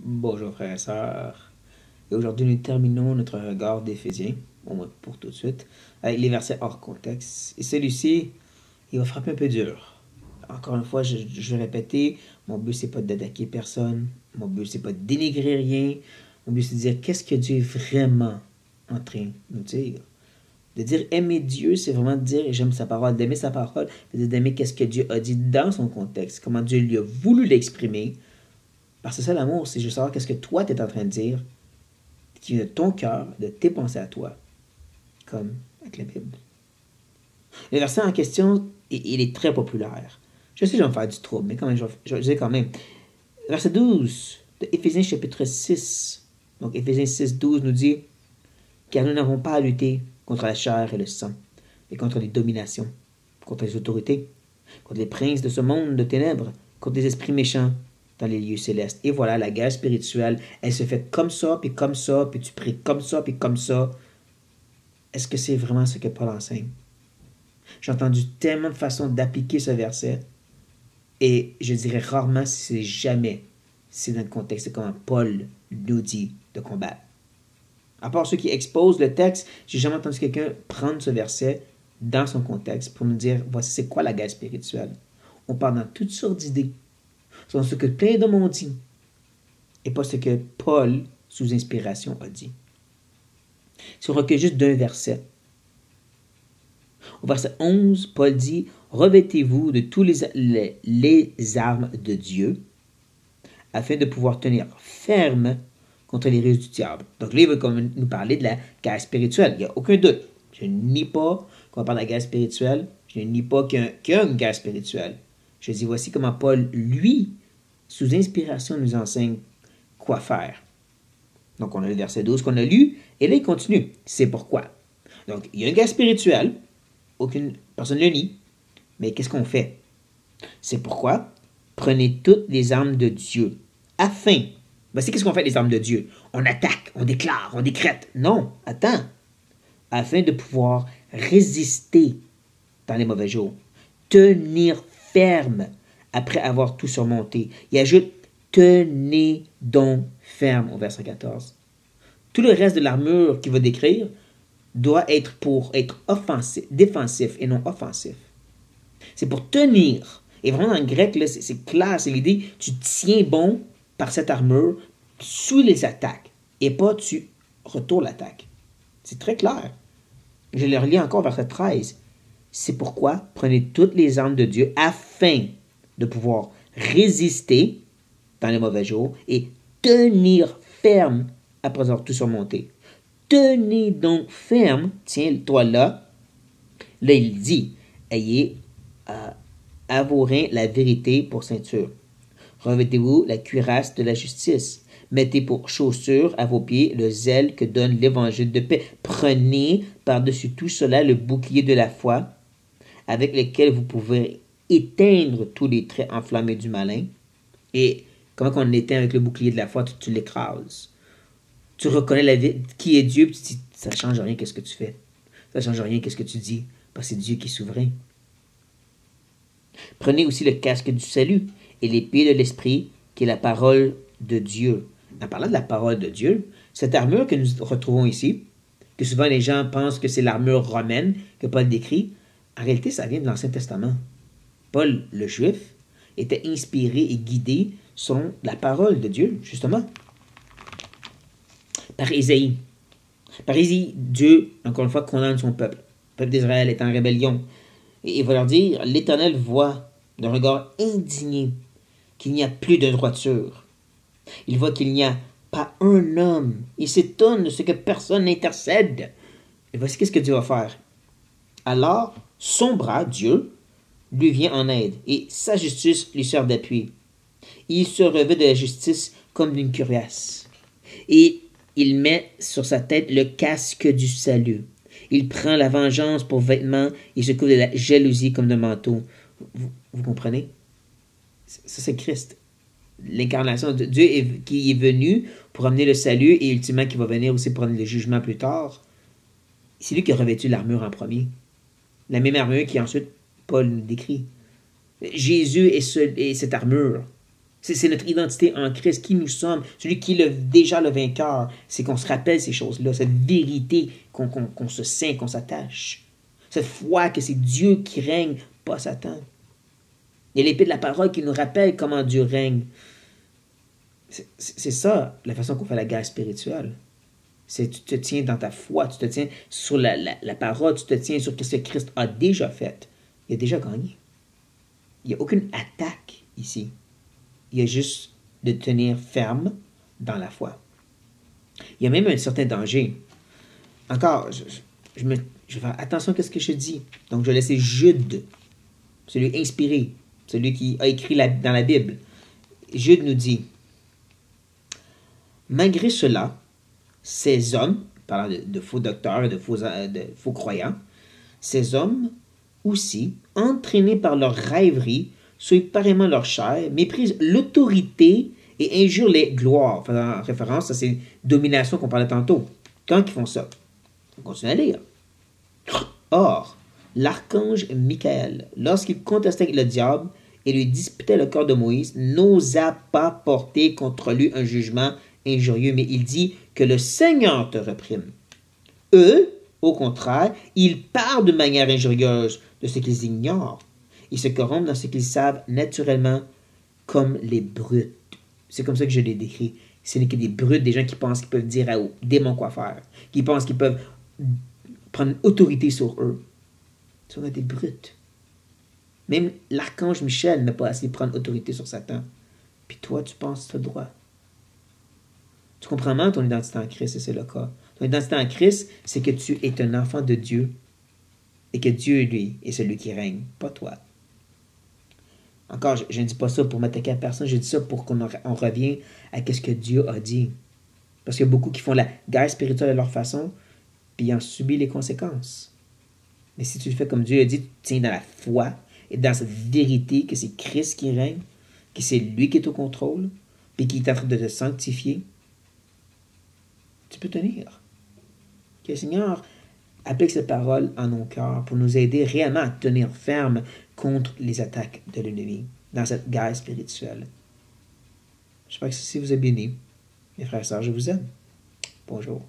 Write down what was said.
Bonjour frères et sœurs. Et aujourd'hui, nous terminons notre regard d'Éphésiens, au moins pour tout de suite, avec les versets hors contexte. Et celui-ci, il va frapper un peu dur. Encore une fois, je vais répéter, mon but c'est pas d'attaquer personne, mon but c'est pas de dénigrer rien, mon but c'est de dire qu'est-ce que Dieu est vraiment en train de nous dire. De dire aimer Dieu, c'est vraiment de dire j'aime sa parole, d'aimer sa parole, d'aimer qu'est-ce que Dieu a dit dans son contexte, comment Dieu lui a voulu l'exprimer. Parce que c'est ça l'amour, c'est juste savoir qu'est-ce que toi tu es en train de dire, qui vient de ton cœur, de tes pensées à toi, comme avec la Bible. Le verset en question, il est très populaire. Je sais que je vais me faire du trouble, mais quand même, je vais dire quand même. Verset 12 de Éphésiens chapitre 6. Donc Éphésiens 6, 12 nous dit car nous n'avons pas à lutter contre la chair et le sang, mais contre les dominations, contre les autorités, contre les princes de ce monde de ténèbres, contre les esprits méchants dans les lieux célestes. Et voilà, la guerre spirituelle, elle se fait comme ça, puis tu pries comme ça, puis comme ça. Est-ce que c'est vraiment ce que Paul enseigne? J'ai entendu tellement de façons d'appliquer ce verset, et je dirais rarement si c'est jamais, c'est dans le contexte de comment Paul nous dit de combattre. À part ceux qui exposent le texte, j'ai jamais entendu quelqu'un prendre ce verset dans son contexte pour nous dire voici c'est quoi la guerre spirituelle. On parle dans toutes sortes d'idées. C'est ce que plein d'hommes ont dit et pas ce que Paul, sous inspiration, a dit. Si on recueille juste d'un verset, au verset 11, Paul dit revêtez-vous de tous les armes de Dieu afin de pouvoir tenir ferme contre les ruses du diable. Donc là, il va nous parler de la guerre spirituelle. Il n'y a aucun doute. Je ne nie pas qu'on parle de la guerre spirituelle. Je ne nie pas qu'il y a une guerre spirituelle. Je dis voici comment Paul, lui, sous inspiration, nous enseigne quoi faire. Donc on a le verset 12 qu'on a lu, et là il continue. C'est pourquoi. Donc il y a une guerre spirituelle. Aucune personne ne le nie. Mais qu'est-ce qu'on fait? C'est pourquoi prenez toutes les armes de Dieu afin. Voici qu'est-ce qu'on fait les armes de Dieu. On attaque, on déclare, on décrète. Non, attends. Afin de pouvoir résister dans les mauvais jours. Tenir ferme après avoir tout surmonté. Il ajoute tenez donc ferme au verset 14. Tout le reste de l'armure qu'il va décrire doit être pour être offensif, défensif et non offensif. C'est pour tenir. Et vraiment, en grec, là, c'est clair, c'est l'idée, tu tiens bon par cette armure sous les attaques. Et pas tu retournes l'attaque. C'est très clair. Je le relis encore verset 13. C'est pourquoi prenez toutes les armes de Dieu afin de pouvoir résister dans les mauvais jours et tenir ferme après avoir tout surmonté. Tenez donc ferme, tiens-toi là. Là, il dit, ayez à vos reins la vérité pour ceinture. Revêtez-vous la cuirasse de la justice. Mettez pour chaussure à vos pieds le zèle que donne l'évangile de paix. Prenez par-dessus tout cela le bouclier de la foi, avec lequel vous pouvez éteindre tous les traits enflammés du malin. Et comment on éteint avec le bouclier de la foi, tu l'écrases. Tu reconnais qui est Dieu, puis tu dis, ça ne change rien, qu'est-ce que tu fais. Ça ne change rien, qu'est-ce que tu dis. Parce que c'est Dieu qui est souverain. Prenez aussi le casque du salut et l'épée de l'esprit, qui est la parole de Dieu. En parlant de la parole de Dieu, cette armure que nous retrouvons ici, que souvent les gens pensent que c'est l'armure romaine que Paul décrit, en réalité, ça vient de l'Ancien Testament. Paul, le Juif, était inspiré et guidé selon la parole de Dieu, justement. Par Isaïe. Par Isaïe, Dieu, encore une fois, condamne son peuple. Le peuple d'Israël est en rébellion. Et il va leur dire, l'Éternel voit d'un regard indigné qu'il n'y a plus de droiture. Il voit qu'il n'y a pas un homme. Il s'étonne de ce que personne n'intercède. Et voici qu'est-ce que Dieu va faire. Alors, son bras, Dieu, lui vient en aide, et sa justice lui sert d'appui. Il se revêt de la justice comme d'une cuirasse. Et il met sur sa tête le casque du salut. Il prend la vengeance pour vêtement et se couvre de la jalousie comme de manteau. Vous comprenez? Ça, c'est Christ. L'incarnation de Dieu qui est venu pour amener le salut et ultimement qui va venir aussi pour amener le jugement plus tard. C'est lui qui a revêtu l'armure en premier. La même armure qui ensuite Paul nous décrit. Jésus est cette armure. C'est notre identité en Christ, qui nous sommes, celui qui est déjà le vainqueur. C'est qu'on se rappelle ces choses-là, cette vérité qu'on se sait, qu'on s'attache. Cette foi que c'est Dieu qui règne, pas Satan. Il y a l'épée de la parole qui nous rappelle comment Dieu règne. C'est ça, la façon qu'on fait la guerre spirituelle. C'est tu te tiens dans ta foi, tu te tiens sur la parole, tu te tiens sur ce que Christ a déjà fait. Il a déjà gagné. Il n'y a aucune attaque ici. Il y a juste de tenir ferme dans la foi. Il y a même un certain danger. Encore, je vais faire attention à ce que je dis. Donc, je vais laisser Jude, celui inspiré, celui qui a écrit dans la Bible. Jude nous dit, malgré cela, ces hommes, parlant de faux docteurs et de faux croyants, ces hommes aussi, entraînés par leur rêverie, souillent pareillement leur chair, méprisent l'autorité et injurent les gloires. Faisant référence à ces dominations qu'on parlait tantôt. Quand ils font ça? On continue à lire. Or, l'archange Michael, lorsqu'il contestait avec le diable et lui disputait le corps de Moïse, n'osa pas porter contre lui un jugement injurieux, mais il dit que le Seigneur te réprime. Eux, au contraire, ils parlent de manière injurieuse de ce qu'ils ignorent. Ils se corrompent dans ce qu'ils savent naturellement comme les brutes. C'est comme ça que je les décris. Ce n'est que des brutes, des gens qui pensent qu'ils peuvent dire aux démons quoi faire, qui pensent qu'ils peuvent prendre autorité sur eux. Ce sont des brutes. Même l'archange Michel n'a pas assez prendre autorité sur Satan. Puis toi, tu penses que tu as le droit. Tu comprends mal ton identité en Christ, et c'est le cas. Ton identité en Christ, c'est que tu es un enfant de Dieu et que Dieu, lui, est celui qui règne, pas toi. Encore, je ne dis pas ça pour m'attaquer à personne, je dis ça pour qu'on revienne à ce que Dieu a dit. Parce qu'il y a beaucoup qui font la guerre spirituelle de leur façon, puis ils en subissent les conséquences. Mais si tu le fais comme Dieu a dit, tu tiens dans la foi et dans cette vérité que c'est Christ qui règne, que c'est lui qui est au contrôle, puis qui est en train de te sanctifier, tu peux tenir. Que le Seigneur applique cette parole en nos cœurs pour nous aider réellement à tenir ferme contre les attaques de l'ennemi dans cette guerre spirituelle. J'espère que ceci vous a béni. Mes frères et sœurs, je vous aime. Bonjour.